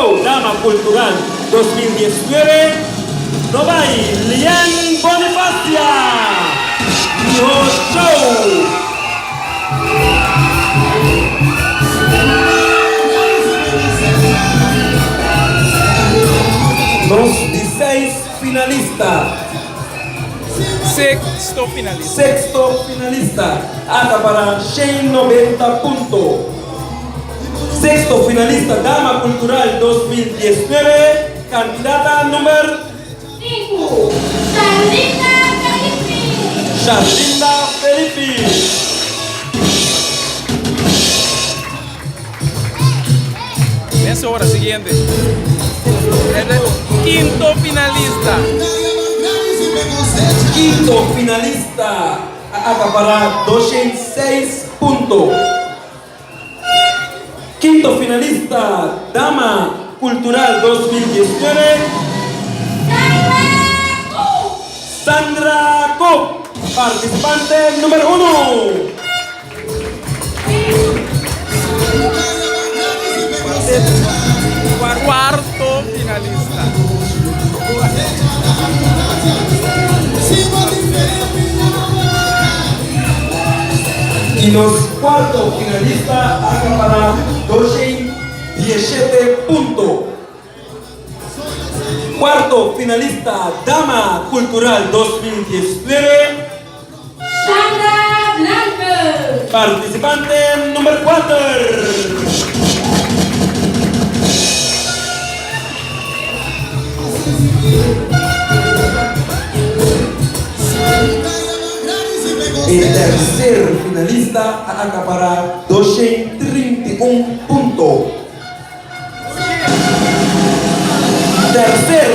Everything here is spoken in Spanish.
Show Dama Cultural 2019, Novay Lian Bonifacia, Miho Show. Los 16 finalistas. Sexto finalista. Sexto finalista, acá para Shane 90 puntos. Sexto finalista, Dama Cultural 2019, candidata número 5, Charlinda Felipe. Charlinda Felipe. En esa hora siguiente. El quinto finalista. Quinto finalista, acá para 206 puntos. Quinto finalista, Dama Cultural 2019, Sandra Cook, participante número 1. Cuarto finalista. Y los cuartos finalistas acá para 217 puntos. Cuarto finalista, Dama Cultural 2019, Sandra Blanco. participante número 4. El tercer finalista acá para 231 puntos. Tercer